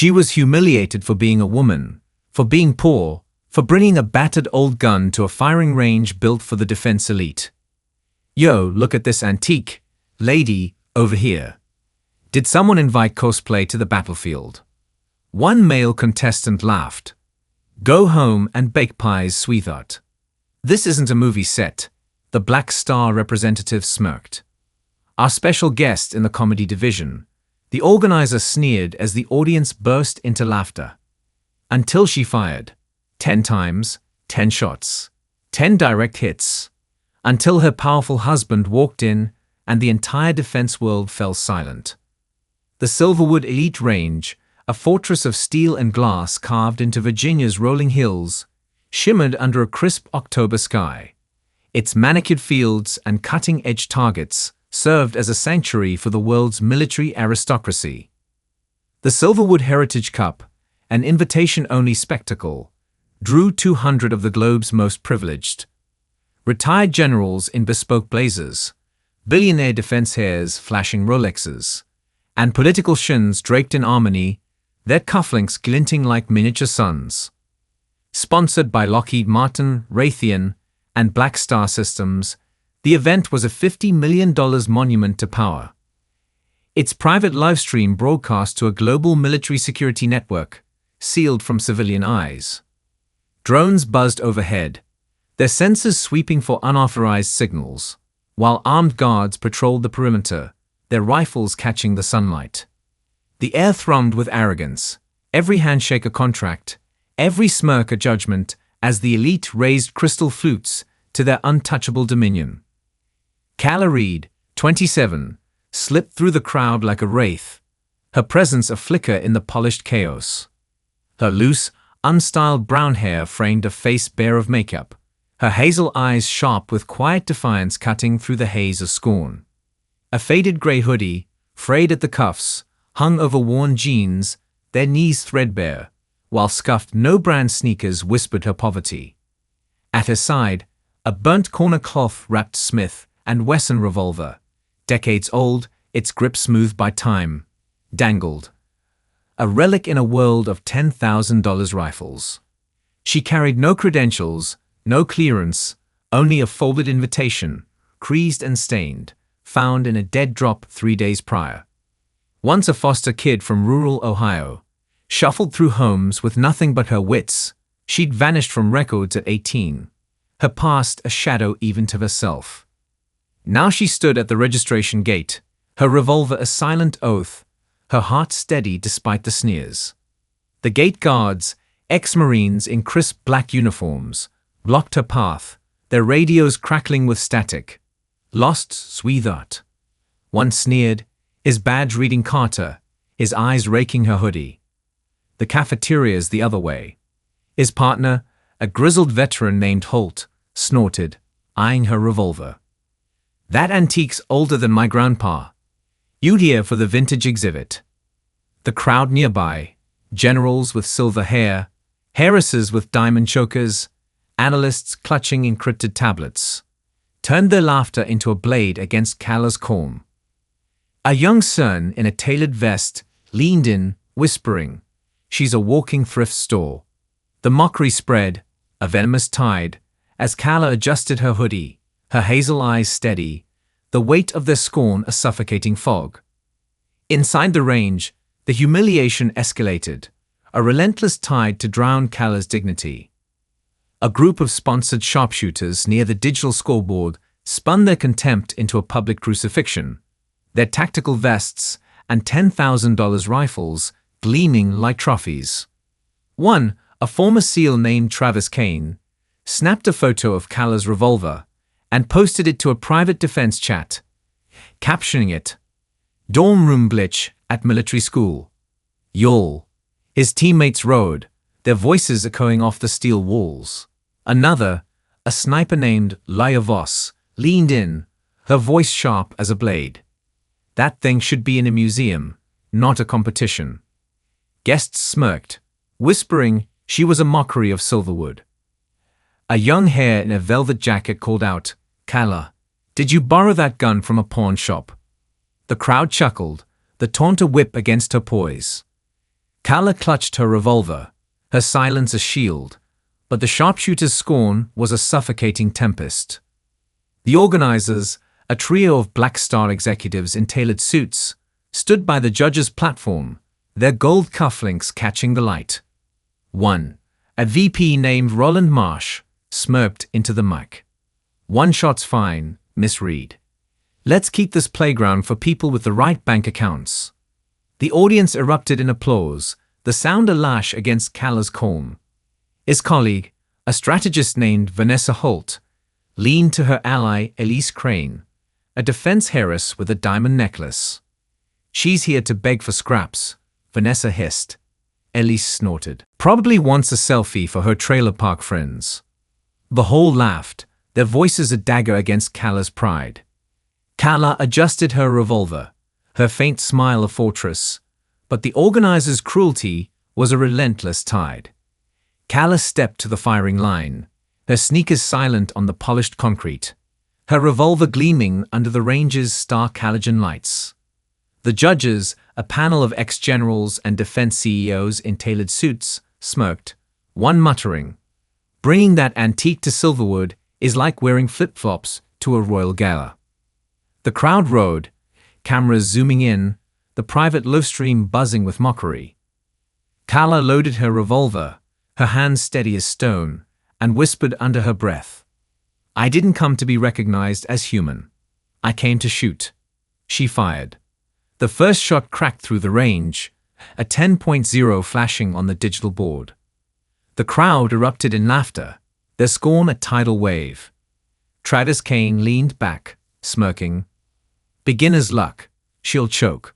She was humiliated for being a woman, for being poor, for bringing a battered old gun to a firing range built for the defense elite. "Yo, look at this antique lady over here. Did someone invite cosplay to the battlefield?" One male contestant laughed. "Go home and bake pies, sweetheart." "This isn't a movie set," the Black Star representative smirked. "Our special guest in the comedy division." The organizer sneered as the audience burst into laughter. Until she fired 10 times, 10 shots, 10 direct hits. Until her powerful husband walked in and the entire defense world fell silent. The Silverwood Elite Range, a fortress of steel and glass carved into Virginia's rolling hills, shimmered under a crisp October sky. Its manicured fields and cutting-edge targets served as a sanctuary for the world's military aristocracy. The Silverwood Heritage Cup, an invitation-only spectacle, drew 200 of the globe's most privileged. Retired generals in bespoke blazers, billionaire defense heirs flashing Rolexes, and political shins draped in armony, their cufflinks glinting like miniature suns. Sponsored by Lockheed Martin, Raytheon, and Black Star Systems, the event was a $50 million monument to power. Its private livestream broadcast to a global military security network, sealed from civilian eyes. Drones buzzed overhead, their sensors sweeping for unauthorized signals, while armed guards patrolled the perimeter, their rifles catching the sunlight. The air thrummed with arrogance, every handshake a contract, every smirk a judgment, as the elite raised crystal flutes to their untouchable dominion. Calla Reed, 27, slipped through the crowd like a wraith, her presence a flicker in the polished chaos. Her loose, unstyled brown hair framed a face bare of makeup, her hazel eyes sharp with quiet defiance cutting through the haze of scorn. A faded gray hoodie, frayed at the cuffs, hung over worn jeans, their knees threadbare, while scuffed no-brand sneakers whispered her poverty. At her side, a burnt corner cloth-wrapped Smith & Wesson revolver, decades old, its grip smoothed by time, dangled. A relic in a world of $10,000 rifles. She carried no credentials, no clearance, only a folded invitation, creased and stained, found in a dead drop 3 days prior. Once a foster kid from rural Ohio, shuffled through homes with nothing but her wits, she'd vanished from records at 18, her past a shadow even to herself. Now she stood at the registration gate, her revolver a silent oath, her heart steady despite the sneers. The gate guards, ex-Marines in crisp black uniforms, blocked her path, their radios crackling with static. "Lost, sweetheart." One sneered, his badge reading Carter, his eyes raking her hoodie. The cafeteria's the other way. His partner, a grizzled veteran named Holt, snorted, eyeing her revolver. "That antique's older than my grandpa. You here for the vintage exhibit." The crowd nearby, generals with silver hair, heiresses with diamond chokers, analysts clutching encrypted tablets, turned their laughter into a blade against Calla's calm. A young son in a tailored vest leaned in, whispering, "She's a walking thrift store." The mockery spread, a venomous tide, as Calla adjusted her hoodie, her hazel eyes steady, the weight of their scorn a suffocating fog. Inside the range, the humiliation escalated, a relentless tide to drown Calla's dignity. A group of sponsored sharpshooters near the digital scoreboard spun their contempt into a public crucifixion, their tactical vests and $10,000 rifles gleaming like trophies. One, a former SEAL named Travis Kane, snapped a photo of Calla's revolver and posted it to a private defense chat, captioning it, "Dorm room glitch at military school." "Y'all." His teammates roared, their voices echoing off the steel walls. Another, a sniper named Laya Voss, leaned in, her voice sharp as a blade. "That thing should be in a museum, not a competition." Guests smirked, whispering she was a mockery of Silverwood. A young hare in a velvet jacket called out, "Calla, did you borrow that gun from a pawn shop?" The crowd chuckled, the taunt a whip against her poise. Kala clutched her revolver, her silence a shield, but the sharpshooter's scorn was a suffocating tempest. The organizers, a trio of Black Star executives in tailored suits, stood by the judge's platform, their gold cufflinks catching the light. One, a VP named Roland Marsh, smirked into the mic. "One shot's fine, Miss Reed. Let's keep this playground for people with the right bank accounts." The audience erupted in applause, the sound a lash against Kala's calm. His colleague, a strategist named Vanessa Holt, leaned to her ally Elise Crane, a defense heiress with a diamond necklace. "She's here to beg for scraps," Vanessa hissed. Elise snorted. "Probably wants a selfie for her trailer park friends." The whole laughed, their voices a dagger against Kala's pride. Kala adjusted her revolver, her faint smile a fortress, but the organizer's cruelty was a relentless tide. Kala stepped to the firing line, her sneakers silent on the polished concrete, her revolver gleaming under the range's stark halogen lights. The judges, a panel of ex-generals and defense CEOs in tailored suits, smirked, one muttering, "Bringing that antique to Silverwood is like wearing flip-flops to a royal gala." The crowd roared, cameras zooming in, the private livestream buzzing with mockery. Kala loaded her revolver, her hands steady as stone, and whispered under her breath, "I didn't come to be recognized as human. I came to shoot." She fired. The first shot cracked through the range, a 10.0 flashing on the digital board. The crowd erupted in laughter, their scorn a tidal wave. Travis Kane leaned back, smirking. "Beginner's luck, she'll choke."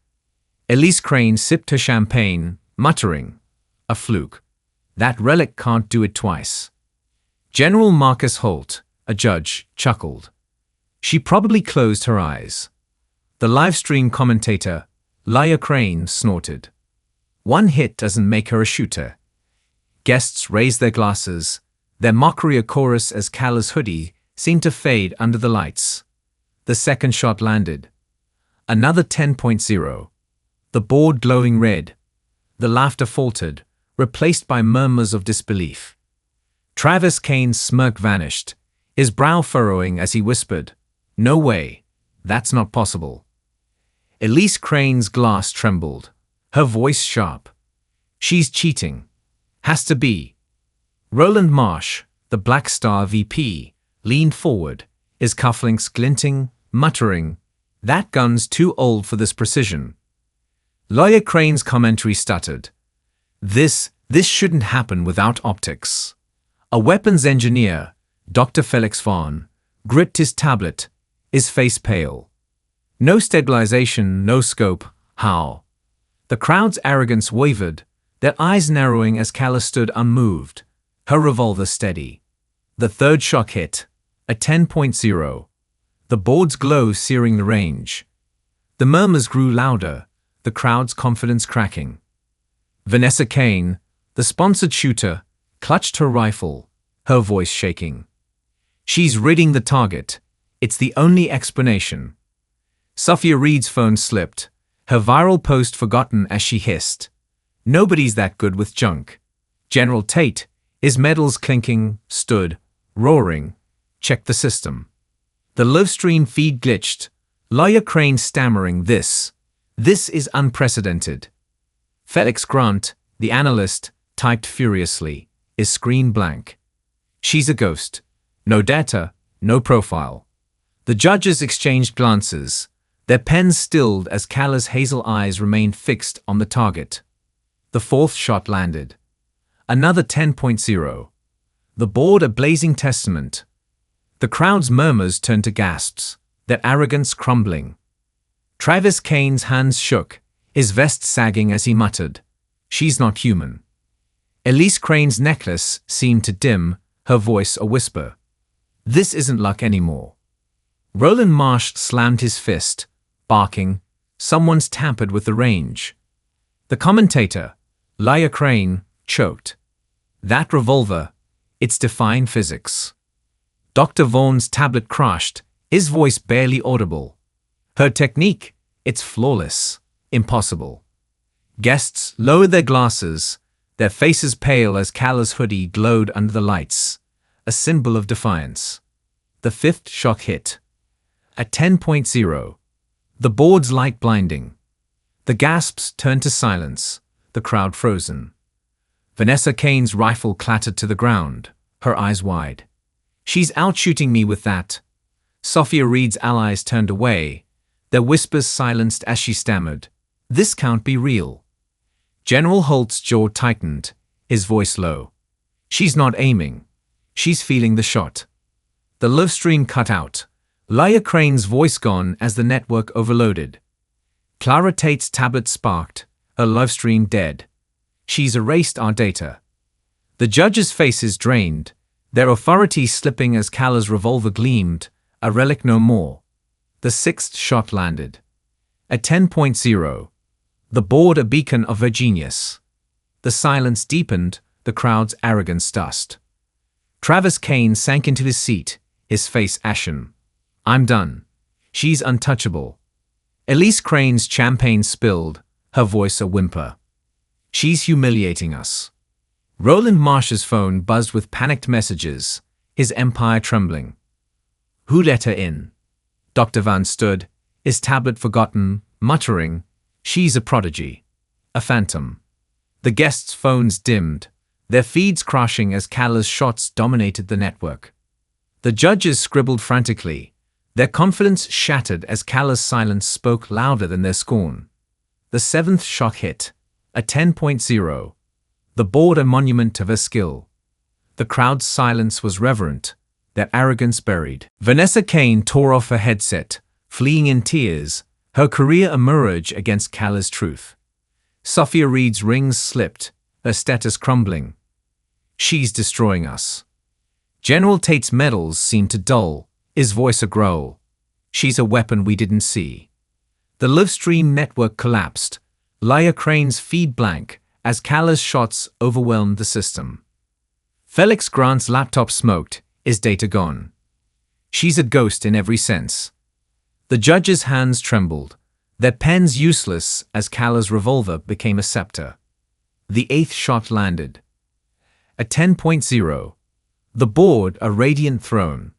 Elise Crane sipped her champagne, muttering, "A fluke. That relic can't do it twice." General Marcus Holt, a judge, chuckled. She probably closed her eyes. The livestream commentator, Laya Crane, snorted. "One hit doesn't make her a shooter." Guests raised their glasses, their mockery a chorus as Kala's hoodie seemed to fade under the lights. The second shot landed. Another 10.0. The board glowing red. The laughter faltered, replaced by murmurs of disbelief. Travis Kane's smirk vanished, his brow furrowing as he whispered, "No way, that's not possible." Elise Crane's glass trembled, her voice sharp. "She's cheating. Has to be." Roland Marsh, the Black Star VP, leaned forward, his cufflinks glinting, muttering, "That gun's too old for this precision." Lawyer Crane's commentary stuttered. This shouldn't happen without optics." A weapons engineer, Dr. Felix Vaughn, gripped his tablet, his face pale. "No stabilization, no scope, how?" The crowd's arrogance wavered, their eyes narrowing as Kala stood unmoved, her revolver steady. The third shot hit, a 10.0. The board's glow searing the range. The murmurs grew louder, the crowd's confidence cracking. Vanessa Kane, the sponsored shooter, clutched her rifle, her voice shaking. "She's ridding the target. It's the only explanation." Sophia Reed's phone slipped, her viral post forgotten as she hissed, "Nobody's that good with junk." General Tate, his medals clinking, stood, roaring, "Check the system." The livestream feed glitched, Lawyer Crane stammering, This is unprecedented." Felix Grant, the analyst, typed furiously, his screen blank. "She's a ghost. No data, no profile." The judges exchanged glances, their pens stilled as Kala's hazel eyes remained fixed on the target. The fourth shot landed. Another 10.0. The board a blazing testament. The crowd's murmurs turned to gasps, their arrogance crumbling. Travis Kane's hands shook, his vest sagging as he muttered, "She's not human." Elise Crane's necklace seemed to dim, her voice a whisper. "This isn't luck anymore." Roland Marsh slammed his fist, barking, "Someone's tampered with the range." The commentator, Laya Crane, choked. "That revolver, it's defying physics." Dr. Vaughn's tablet crashed, his voice barely audible. "Her technique, it's flawless, impossible." Guests lowered their glasses, their faces pale as Kala's hoodie glowed under the lights, a symbol of defiance. The fifth shock hit. At 10.0. The board's light blinding. The gasps turned to silence, the crowd frozen. Vanessa Kane's rifle clattered to the ground, her eyes wide. "She's outshooting me with that." Sophia Reed's allies turned away, their whispers silenced as she stammered, "This can't be real." General Holt's jaw tightened, his voice low. "She's not aiming. She's feeling the shot." The live stream cut out, Laia Crane's voice gone as the network overloaded. Clara Tate's tablet sparked, her live stream dead. "She's erased our data." The judges' faces drained, their authority slipping as Kala's revolver gleamed, a relic no more. The sixth shot landed. At 10.0. The board a beacon of her genius. The silence deepened, the crowd's arrogance dust. Travis Kane sank into his seat, his face ashen. "I'm done. She's untouchable." Elise Crane's champagne spilled, her voice a whimper. "She's humiliating us." Roland Marsh's phone buzzed with panicked messages, his empire trembling. Who let her in? Dr. Van stood, his tablet forgotten, muttering, "She's a prodigy. A phantom." The guests' phones dimmed, their feeds crashing as Kala's shots dominated the network. The judges scribbled frantically, their confidence shattered as Kala's silence spoke louder than their scorn. The seventh shock hit. A 10.0. The board a monument of her skill. The crowd's silence was reverent, their arrogance buried. Vanessa Kane tore off her headset, fleeing in tears, her career a mirage against Kala's truth. Sophia Reed's rings slipped, her status crumbling. "She's destroying us." General Tate's medals seemed to dull, his voice a growl. "She's a weapon we didn't see." The live stream network collapsed, Laia Crane's feed blank as Kala's shots overwhelmed the system. Felix Grant's laptop smoked, his data gone. "She's a ghost in every sense." The judges' hands trembled, their pens useless as Kala's revolver became a scepter. The eighth shot landed. At 10.0. The board a radiant throne.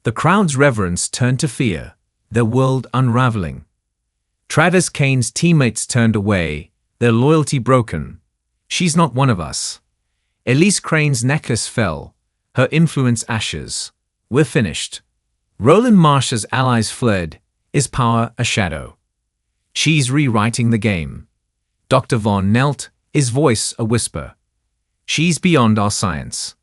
The crowd's reverence turned to fear, their world unraveling. Travis Kane's teammates turned away, their loyalty broken. "She's not one of us." Elise Crane's necklace fell, her influence ashes. "We're finished." Roland Marsh's allies fled, his power a shadow. "She's rewriting the game." Dr. Vaughn knelt, his voice a whisper. "She's beyond our science."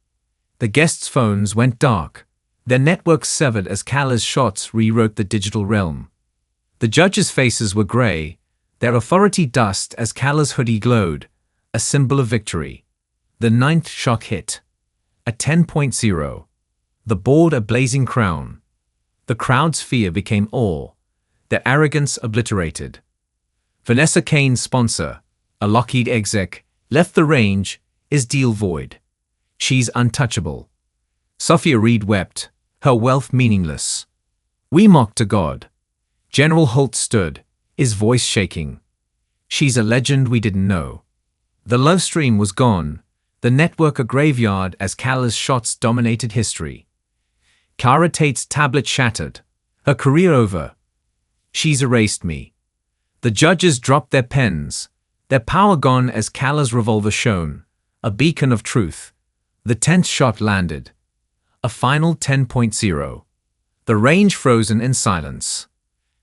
The guests' phones went dark, their networks severed as Kala's shots rewrote the digital realm. The judges' faces were gray, their authority dust as Kala's hoodie glowed, a symbol of victory. The ninth shock hit. At 10.0. The board a blazing crown. The crowd's fear became awe, their arrogance obliterated. Vanessa Kane's sponsor, a Lockheed exec, left the range, his deal void. "She's untouchable." Sophia Reed wept, her wealth meaningless. "We mocked a god." General Holt stood, his voice shaking. "She's a legend we didn't know." The love stream was gone, the network a graveyard as Kala's shots dominated history. Clara Tate's tablet shattered, her career over. "She's erased me." The judges dropped their pens, their power gone as Kala's revolver shone, a beacon of truth. The 10th shot landed. A final 10.0. The range frozen in silence.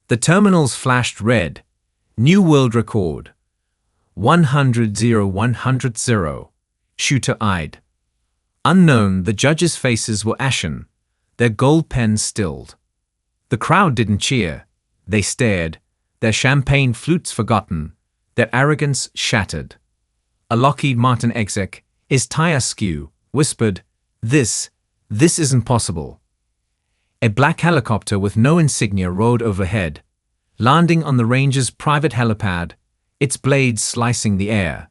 The terminals flashed red. New world record. 100-100. Shooter eyed. Unknown, the judges' faces were ashen, their gold pens stilled. The crowd didn't cheer. They stared, their champagne flutes forgotten, their arrogance shattered. A Lockheed Martin exec, his tie askew, whispered, This isn't possible." A black helicopter with no insignia roared overhead, landing on the range's private helipad, its blades slicing the air.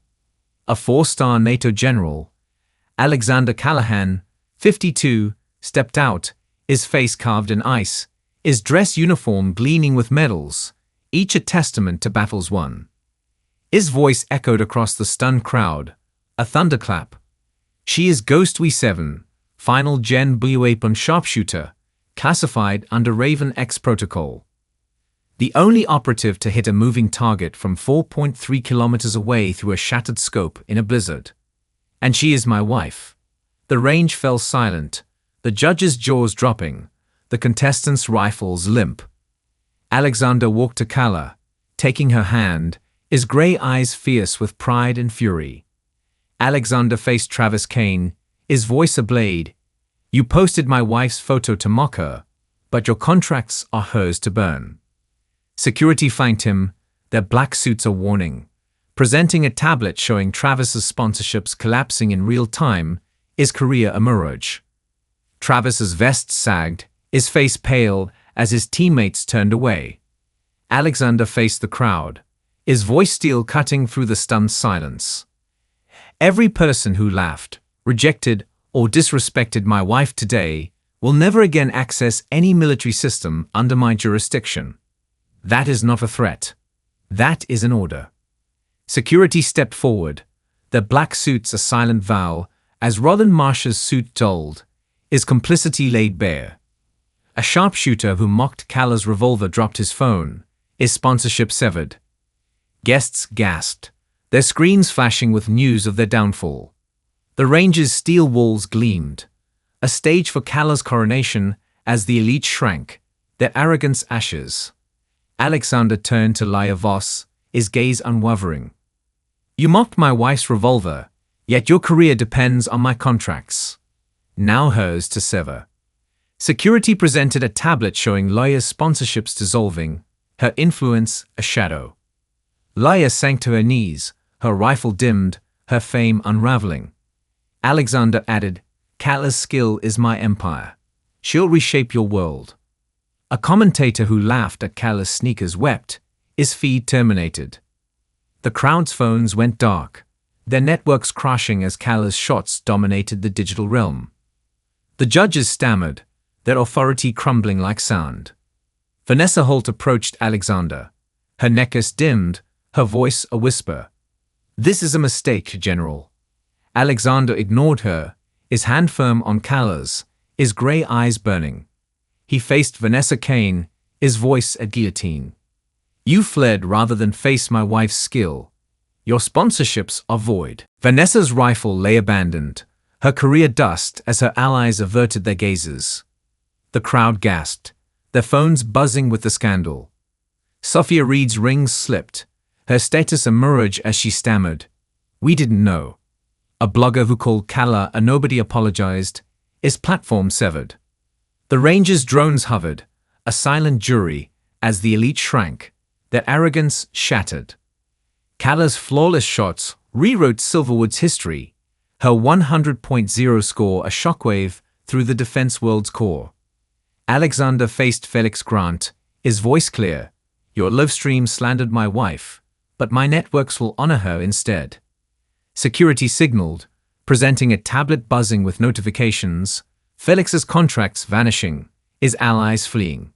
A 4-star NATO general, Alexander Callahan, 52, stepped out, his face carved in ice, his dress uniform gleaming with medals, each a testament to battles won. His voice echoed across the stunned crowd. A thunderclap. She is Ghost V7, final gen weapon sharpshooter, classified under Raven X protocol. The only operative to hit a moving target from 4.3 kilometers away through a shattered scope in a blizzard. And she is my wife. The range fell silent, the judge's jaws dropping, the contestants' rifles limp. Alexander walked to Kala, taking her hand, his grey eyes fierce with pride and fury. Alexander faced Travis Kane, his voice ablaze. You posted my wife's photo to mock her, but your contracts are hers to burn. Security flanked him, their black suits a warning. Presenting a tablet showing Travis's sponsorships collapsing in real time, his career a mirage. Travis's vest sagged, his face pale as his teammates turned away. Alexander faced the crowd, his voice steel cutting through the stunned silence. Every person who laughed, rejected, or disrespected my wife today will never again access any military system under my jurisdiction. That is not a threat. That is an order. Security stepped forward, their black suits a silent vow as Roland Marsh's suit dulled, his complicity laid bare. A sharpshooter who mocked Kala's revolver dropped his phone, his sponsorship severed. Guests gasped, their screens flashing with news of their downfall. The range's steel walls gleamed, a stage for Kala's coronation as the elite shrank, their arrogance ashes. Alexander turned to Laya Voss, his gaze unwavering. You mocked my wife's revolver, yet your career depends on my contracts. Now hers to sever. Security presented a tablet showing Laya's sponsorships dissolving, her influence a shadow. Laya sank to her knees, her rifle dimmed, her fame unraveling. Alexander added, Kala's skill is my empire. She'll reshape your world. A commentator who laughed at Kala's sneakers wept, his feed terminated. The crowd's phones went dark, their networks crashing as Kala's shots dominated the digital realm. The judges stammered, their authority crumbling like sand. Vanessa Holt approached Alexander, her necklace dimmed, her voice a whisper. This is a mistake, General. Alexander ignored her, his hand firm on Kala's, his grey eyes burning. He faced Vanessa Kane, his voice a guillotine. You fled rather than face my wife's skill. Your sponsorships are void. Vanessa's rifle lay abandoned, her career dust as her allies averted their gazes. The crowd gasped, their phones buzzing with the scandal. Sophia Reed's rings slipped, her status a mirage as she stammered. We didn't know. A blogger who called Kala a nobody apologized, his platform severed. The ranger's drones hovered, a silent jury, as the elite shrank, their arrogance shattered. Kala's flawless shots rewrote Silverwood's history, her 100.0 score a shockwave through the defense world's core. Alexander faced Felix Grant, his voice clear. Your livestream slandered my wife, but my networks will honor her instead. Security signaled, presenting a tablet buzzing with notifications, Felix's contracts vanishing, his allies fleeing.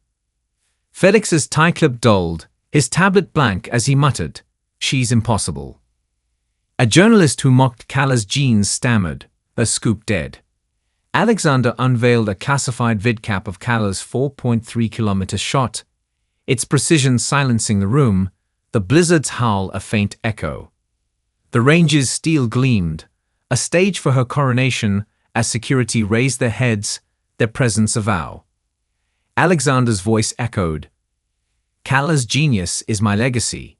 Felix's tie clip dulled, his tablet blank as he muttered, She's impossible. A journalist who mocked Kala's jeans stammered, a scoop dead. Alexander unveiled a classified vidcap of Kala's 4.3-kilometer shot, its precision silencing the room, the blizzard's howl a faint echo. The range's steel gleamed, a stage for her coronation as security raised their heads, their presence a vow. Alexander's voice echoed, Kala's genius is my legacy.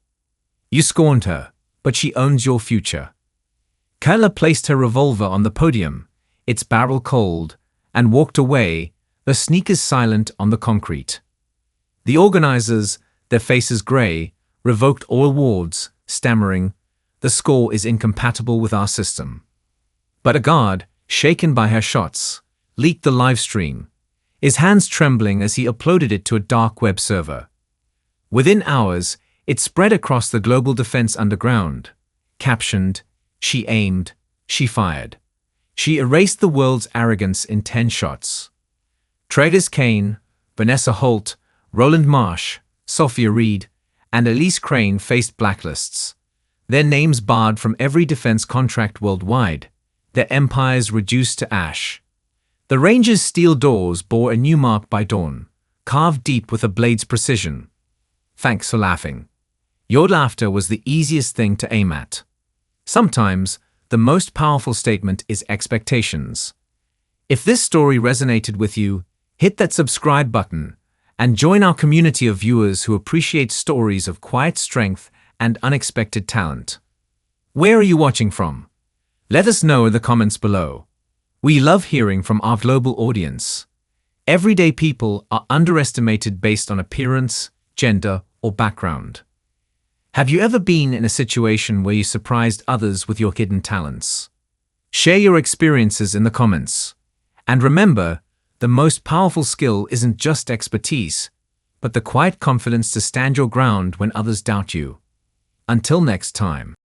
You scorned her, but she owns your future. Kala placed her revolver on the podium, its barrel cold, and walked away, the sneakers silent on the concrete. The organizers, their faces grey, revoked all awards, stammering, the score is incompatible with our system. But a guard, shaken by her shots, leaked the live stream, his hands trembling as he uploaded it to a dark web server. Within hours, it spread across the global defense underground. Captioned, She aimed, she fired. She erased the world's arrogance in 10 shots. Travis Kane, Vanessa Holt, Roland Marsh, Sophia Reed, and Elise Crane faced blacklists. Their names barred from every defense contract worldwide, their empires reduced to ash. The Rangers' steel doors bore a new mark by dawn, carved deep with a blade's precision. Thanks for laughing. Your laughter was the easiest thing to aim at. Sometimes, the most powerful statement is expectations. If this story resonated with you, hit that subscribe button and join our community of viewers who appreciate stories of quiet strength and unexpected talent. Where are you watching from? Let us know in the comments below. We love hearing from our global audience. Everyday people are underestimated based on appearance, gender, or background. Have you ever been in a situation where you surprised others with your hidden talents? Share your experiences in the comments. And remember, the most powerful skill isn't just expertise, but the quiet confidence to stand your ground when others doubt you. Until next time.